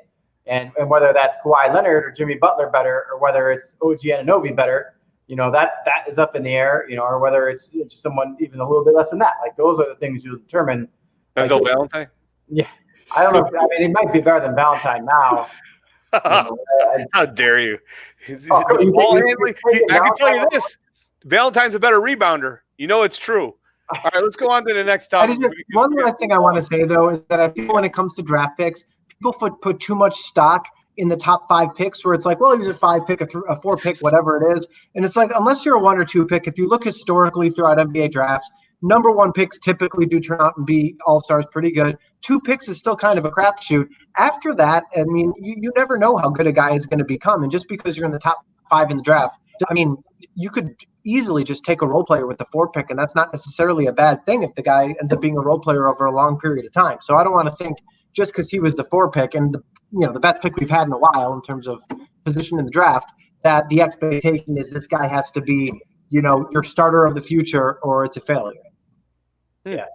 And whether that's Kawhi Leonard or Jimmy Butler better, or whether it's OG Anunoby better, you know, that is up in the air, you know, or whether it's just someone even a little bit less than that. Like those are the things you'll determine. Denzel Valentine? Yeah. I don't know. I mean, he might be better than Valentine now. How dare you? I can tell you this. Valentine's a better rebounder. You know it's true. All right, let's go on to the next topic. One last thing I want to say, though, is that I feel when it comes to draft picks, people put too much stock in the top 5 picks where it's like, well, he's a 5 pick, a 4 pick, whatever it is. And it's like, unless you're a 1 or 2 pick, if you look historically throughout NBA drafts, number 1 picks typically do turn out and be all-stars pretty good. 2 picks is still kind of a crapshoot. After that, I mean, you never know how good a guy is going to become. And just because you're in the top 5 in the draft, I mean, you could easily just take a role player with the 4 pick, and that's not necessarily a bad thing if the guy ends up being a role player over a long period of time. So I don't want to think just because he was the 4 pick and the best pick we've had in a while in terms of position in the draft, that the expectation is this guy has to be, your starter of the future or it's a failure. Yeah.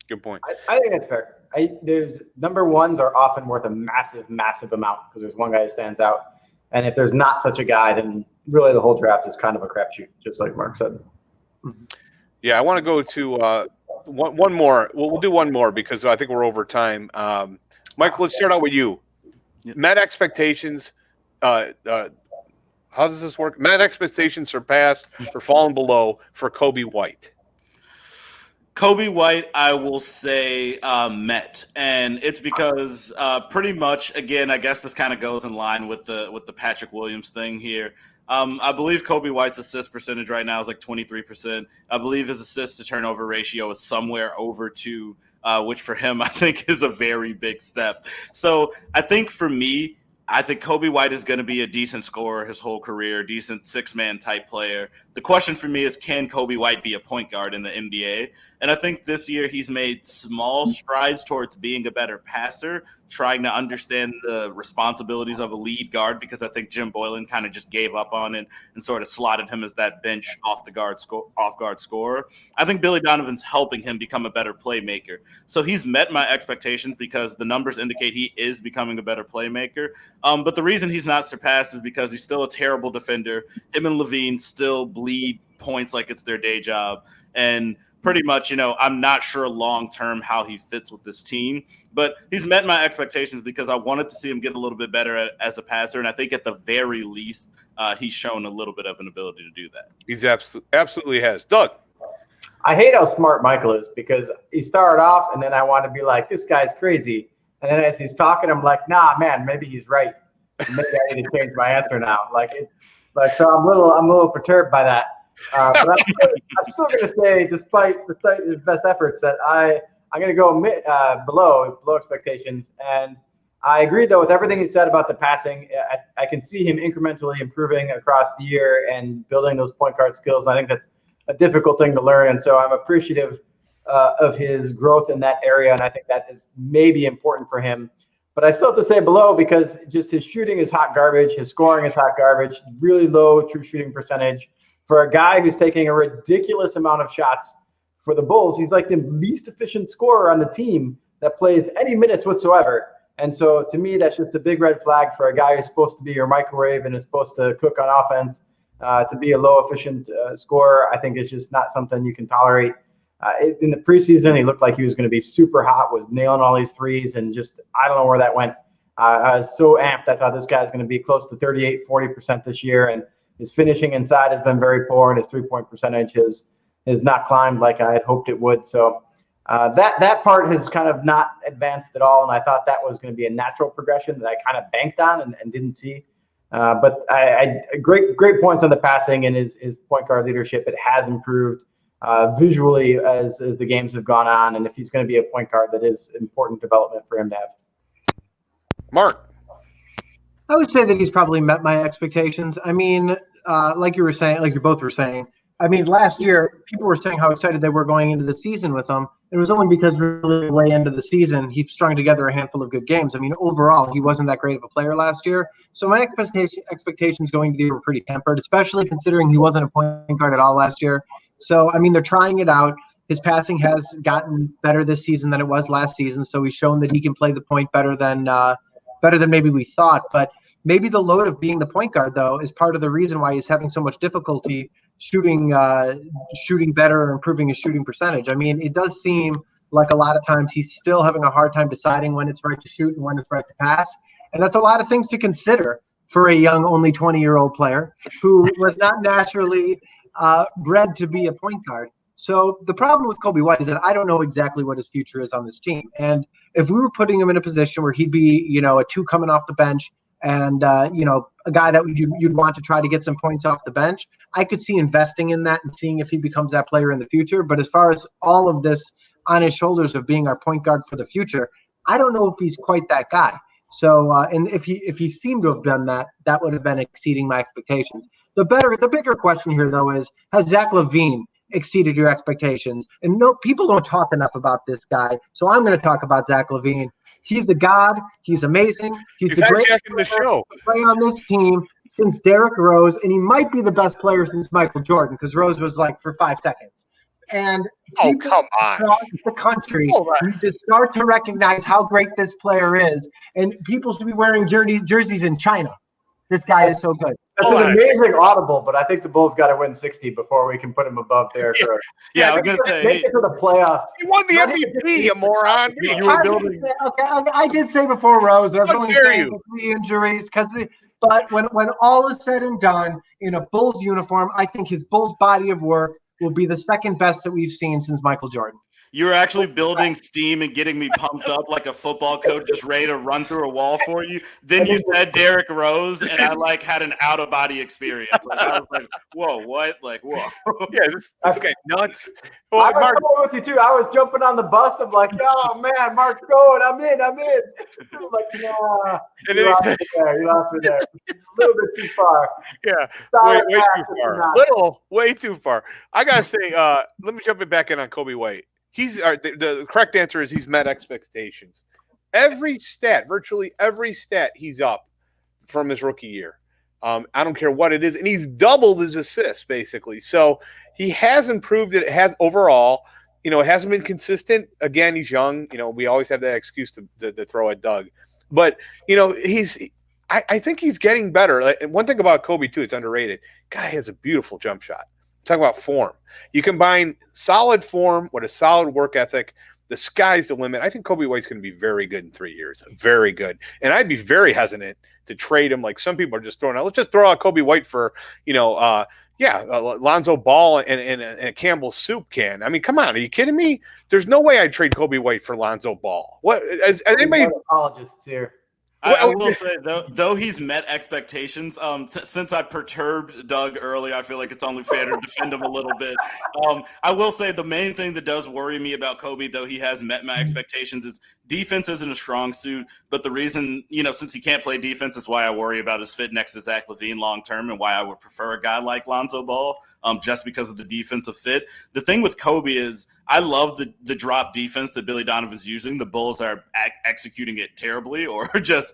Good point. I think that's fair. There's number 1s are often worth a massive, massive amount because there's one guy who stands out. And if there's not such a guy, then really the whole draft is kind of a crapshoot, just like Mark said. Yeah, I want to go to one more. We'll do one more because I think we're over time. Mike, let's start out with you. Yep. Met expectations. How does this work? Met expectations surpassed or fallen below for Kobe White. Kobe White, I will say met, and it's because pretty much, again, I guess this kind of goes in line with the Patrick Williams thing here. I believe Kobe White's assist percentage right now is like 23%. I believe his assist to turnover ratio is somewhere over 2, which for him I think is a very big step. So I think for me, I think Kobe White is going to be a decent scorer his whole career, decent 6-man type player. The question for me is, can Kobe White be a point guard in the NBA? And I think this year he's made small strides towards being a better passer, trying to understand the responsibilities of a lead guard, because I think Jim Boylan kind of just gave up on it and sort of slotted him as that bench off guard scorer. I think Billy Donovan's helping him become a better playmaker. So he's met my expectations because the numbers indicate he is becoming a better playmaker. But the reason he's not surpassed is because he's still a terrible defender. Him and Levine still bleed points like it's their day job. And pretty much, I'm not sure long-term how he fits with this team, but he's met my expectations because I wanted to see him get a little bit better as a passer. And I think at the very least, he's shown a little bit of an ability to do that. He's absolutely has. Doug. I hate how smart Michael is because he started off and then I want to be like, this guy's crazy. And then as he's talking, I'm like, nah, man, maybe he's right. Maybe I need to change my answer now. So I'm a little perturbed by that. But I'm still going to say, despite his best efforts, that I'm going to go below expectations. And I agree, though, with everything he said about the passing. I can see him incrementally improving across the year and building those point guard skills. I think that's a difficult thing to learn. And so I'm appreciative of his growth in that area. And I think that is maybe important for him. But I still have to say below because just his shooting is hot garbage. His scoring is hot garbage. Really low true shooting percentage. For a guy who's taking a ridiculous amount of shots for the Bulls, he's like the least efficient scorer on the team. that plays any minutes whatsoever. And so to me, that's just a big red flag for a guy who's supposed to be your microwave and is supposed to cook on offense, to be a low efficient scorer. I think it's just not something you can tolerate. In the preseason, he looked like he was going to be super hot, was nailing all these threes, and just I don't know where that went. I was so amped. I thought this guy's going to be close to 38-40% this year, and his finishing inside has been very poor, and his three-point percentage has not climbed like I had hoped it would. So that part has kind of not advanced at all, and I thought that was going to be a natural progression that I kind of banked on and didn't see. But I great points on the passing and his point guard leadership. It has improved visually as the games have gone on, and if he's going to be a point guard, that is important development for him to have. Mark. I would say that he's probably met my expectations. I mean, like you both were saying, I mean, last year, people were saying how excited they were going into the season with him. It was only because really way into the season, he strung together a handful of good games. I mean, overall, he wasn't that great of a player last year. So my expectations going to the year were pretty tempered, especially considering he wasn't a point guard at all last year. So, I mean, they're trying it out. His passing has gotten better this season than it was last season. So he's shown that he can play the point better than maybe we thought. But maybe the load of being the point guard, though, is part of the reason why he's having so much difficulty shooting better or improving his shooting percentage. I mean, it does seem like a lot of times he's still having a hard time deciding when it's right to shoot and when it's right to pass. And that's a lot of things to consider for a young, only 20-year-old player who was not naturally bred to be a point guard. So the problem with Coby White is that I don't know exactly what his future is on this team. And if we were putting him in a position where he'd be, a 2 coming off the bench and, a guy that you'd want to try to get some points off the bench, I could see investing in that and seeing if he becomes that player in the future. But as far as all of this on his shoulders of being our point guard for the future, I don't know if he's quite that guy. So, and if he seemed to have done that, that would have been exceeding my expectations. The bigger question here, though, is has Zach LaVine exceeded your expectations? And no, people don't talk enough about this guy. So I'm going to talk about Zach LaVine. He's a god. He's amazing. He's the greatest the show. to play on this team since Derrick Rose, and he might be the best player since Michael Jordan because Rose was like for 5 seconds. And come on, across the country need to start to recognize how great this player is, and people should be wearing jerseys in China. This guy is so good. That's an amazing audible, but I think the Bulls got to win 60 before we can put him above Derrick Rose. Yeah, I was going to say. Make it to the playoffs. He won the MVP, you moron. I did say before Rose, everyone's saying 3 injuries. But when all is said and done, in a Bulls uniform, I think his Bulls body of work will be the second best that we've seen since Michael Jordan. You were actually building steam and getting me pumped up like a football coach just ready to run through a wall for you. Then you said Derrick Rose, and I had an out-of-body experience. I was like, whoa, what? Like, whoa. Yeah, this guy nuts. Well, I was going with you, too. I was jumping on the bus. I'm like, oh, man, Mark's going. I'm in. I'm like, nah. You lost me there. A little bit too far. Yeah, way too far. I got to say, let me jump back in on Coby White. The correct answer is he's met expectations. Virtually every stat, he's up from his rookie year. I don't care what it is, and he's doubled his assists basically. So he has improved. It has overall. It hasn't been consistent. Again, he's young. We always have that excuse to throw at Doug, but I think he's getting better. And one thing about Coby too, it's underrated. Guy has a beautiful jump shot. Talk about form. You combine solid form with a solid work ethic. The sky's the limit. I think Coby White's going to be very good in 3 years. Very good. And I'd be very hesitant to trade him like some people are just throwing out. Let's just throw out Coby White for, Lonzo Ball and a Campbell's soup can. I mean, come on. Are you kidding me? There's no way I'd trade Coby White for Lonzo Ball. What? As anybody? Apologists here. I will say, though he's met expectations, since I perturbed Doug early, I feel like it's only fair to defend him a little bit. I will say the main thing that does worry me about Coby, though he has met my expectations, is defense isn't a strong suit. But the reason, since he can't play defense, is why I worry about his fit next to Zach LaVine long term, and why I would prefer a guy like Lonzo Ball, just because of the defensive fit. The thing with Coby is I love the drop defense that Billy Donovan's using. The Bulls are executing it terribly or just,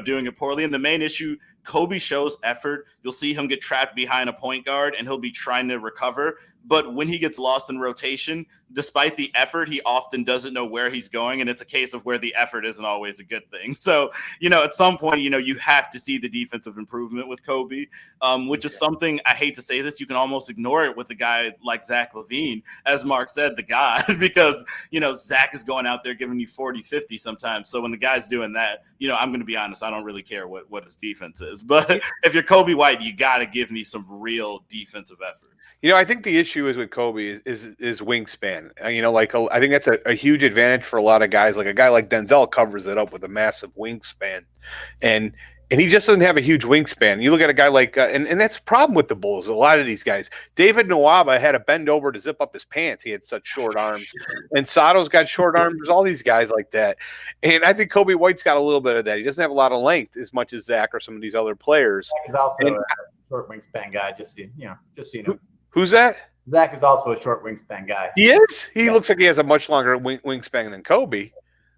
doing it poorly. And the main issue Kobe shows effort. You'll see him get trapped behind a point guard and he'll be trying to recover. But when he gets lost in rotation, despite the effort, he often doesn't know where he's going. And it's a case of where the effort isn't always a good thing. So, at some point, you have to see the defensive improvement with Kobe, which is something, I hate to say this, you can almost ignore it with a guy like Zach LaVine, as Mark said, the God, because, Zach is going out there giving you 40, 50 sometimes. So when the guy's doing that, I'm going to be honest, I don't really care what his defense is. But if you're Kobe White, you got to give me some real defensive effort. I think the issue is with Kobe is wingspan. I think that's a huge advantage for a lot of guys. Like a guy like Denzel covers it up with a massive wingspan, and he just doesn't have a huge wingspan. You look at a guy like, and that's the problem with the Bulls. A lot of these guys, David Nwaba had to bend over to zip up his pants. He had such short arms, and Sato's got short arms. There's all these guys like that, and I think Kobe White's got a little bit of that. He doesn't have a lot of length as much as Zach or some of these other players. He's also a short wingspan guy. Just so you know. Who's that? Zach is also a short wingspan guy. He is? He looks like he has a much longer wingspan than Kobe.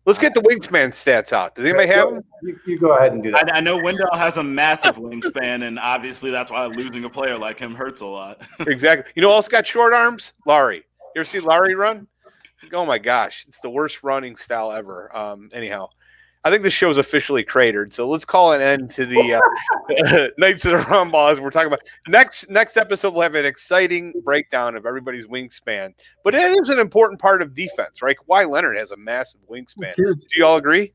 Let's get the wingspan stats out. Does anybody have them? You go ahead and do that. I know Wendell has a massive wingspan, and obviously that's why losing a player like him hurts a lot. Exactly. You know who else got short arms? Larry. You ever see Larry run? Oh, my gosh. It's the worst running style ever. Anyhow, I think this show's officially cratered, so let's call an end to the Knights of the Roundball as we're talking about. Next episode, we'll have an exciting breakdown of everybody's wingspan. But it is an important part of defense, right? Kawhi Leonard has a massive wingspan. Do you all agree?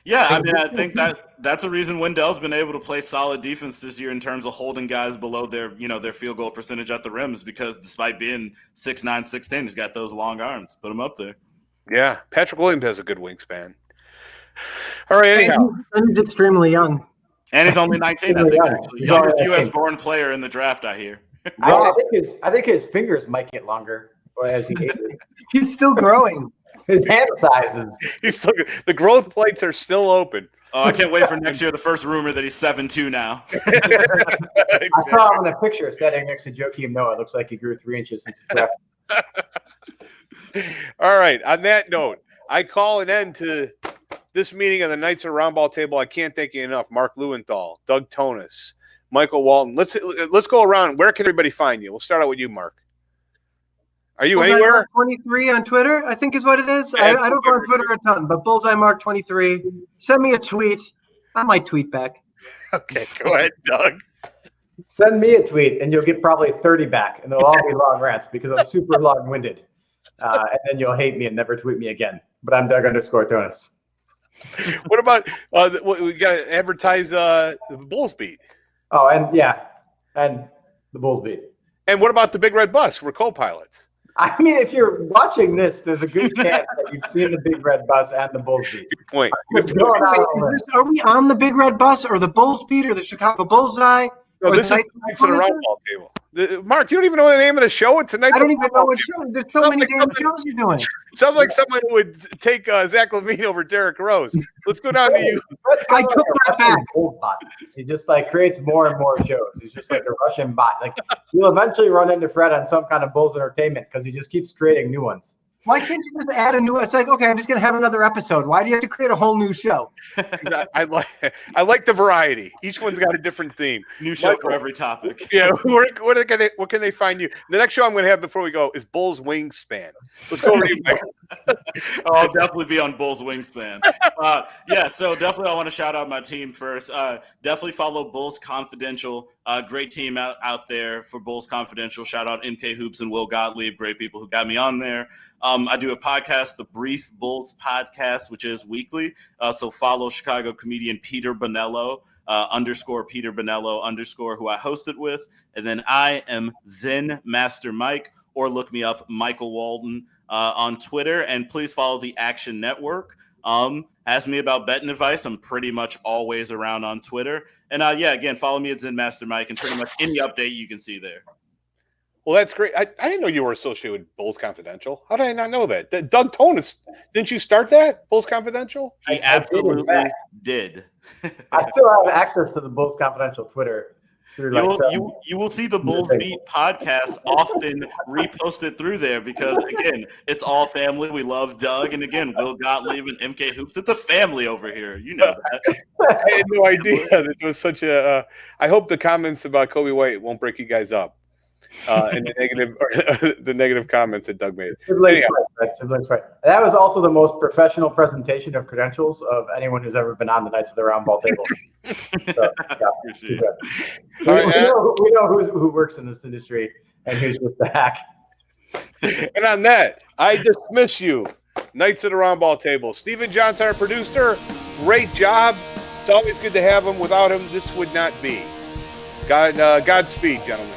Yeah, I think that's a reason Wendell's been able to play solid defense this year in terms of holding guys below their field goal percentage at the rims, because despite being 6'9", 6'10", he's got those long arms. Put him up there. Yeah, Patrick Williams has a good wingspan. All right, anyhow. And he's extremely young. And he's only 19, I think, actually. Youngest U.S.-born player in the draft, I hear. I think his fingers might get longer as he ages. He's still growing. His hand sizes. The growth plates are still open. Oh, I can't wait for next year. The first rumor that he's 7'2" now. I saw him in a picture standing next to Joakim Noah. It looks like he grew 3 inches since the draft. All right. On that note, I call an end to this meeting of the Knights of the Roundball Table. I can't thank you enough. Mark Lewenthal, Doug Tonis, Michael Walton. Let's go around. Where can everybody find you? We'll start out with you, Mark. Are you Bullseye anywhere? Mark 23 on Twitter, I think is what it is. Yeah, I don't go on Twitter a ton, but Bullseye Mark 23. Send me a tweet. I might tweet back. Okay, go ahead, Doug. Send me a tweet, and you'll get probably 30 back, and they'll all be long rants because I'm super long-winded. And then you'll hate me and never tweet me again. But I'm Doug_Tonis. What about we got to advertise the Bulls Beat? Oh, and the Bulls Beat. And what about the Big Red Bus? We're co-pilots. I mean, if you're watching this, there's a good chance that you've seen the Big Red Bus and the Bulls Beat. Good point. What's going on? Are we on the Big Red Bus or the Bulls Beat or the Chicago Bullseye? No, this is Knights of the Roundball Table. Mark, you don't even know the name of the show. It's tonight's. I don't even know what show. There's so many damn shows you're doing. Sounds like someone who would take Zach LaVine over Derrick Rose. Let's go down to you. I took that back. He just creates more and more shows. He's just like a Russian bot. You'll eventually run into Fred on some kind of Bulls entertainment because he just keeps creating new ones. Why can't you just add a new? It's like, okay, I'm just gonna have another episode. Why do you have to create a whole new show? I like the variety. Each one's got a different theme. New show for every topic. Yeah, what can they find you? The next show I'm going to have before we go is Bulls Wingspan. Let's go over to you, Mike. I'll definitely be on Bulls Wingspan. So definitely I want to shout out my team first. Definitely follow Bulls Confidential. Great team out there for Bulls Confidential. Shout out MK Hoops and Will Gottlieb, great people who got me on there. I do a podcast, the Brief Bulls Podcast, which is weekly. So follow Chicago comedian Peter Bonello, _Peter Bonello, who I hosted with. And then I am Zen Master Mike, or look me up, Michael Walton, on Twitter. And please follow the Action Network. Ask me about betting advice. I'm pretty much always around on Twitter. And again, follow me at Zen Master Mike, and pretty much any update you can see there. Well, that's great. I didn't know you were associated with Bulls Confidential. How did I not know that? Doug Tonis, didn't you start that, Bulls Confidential? He absolutely did. I still have access to the Bulls Confidential Twitter. You will see the Bulls Beat podcast often reposted through there because, again, it's all family. We love Doug. And, again, Will Gottlieb and MK Hoops. It's a family over here. You know that. I had no idea that it was such a I hope the comments about Kobe White won't break you guys up. And the negative comments that Doug made. Siblings right. That was also the most professional presentation of credentials of anyone who's ever been on the Nights of the Roundball Table. So, we know who works in this industry and who's just the hack. And on that, I dismiss you, Knights of the Roundball Table. Stephen Johnson, our producer, great job. It's always good to have him. Without him, this would not be. Godspeed, gentlemen.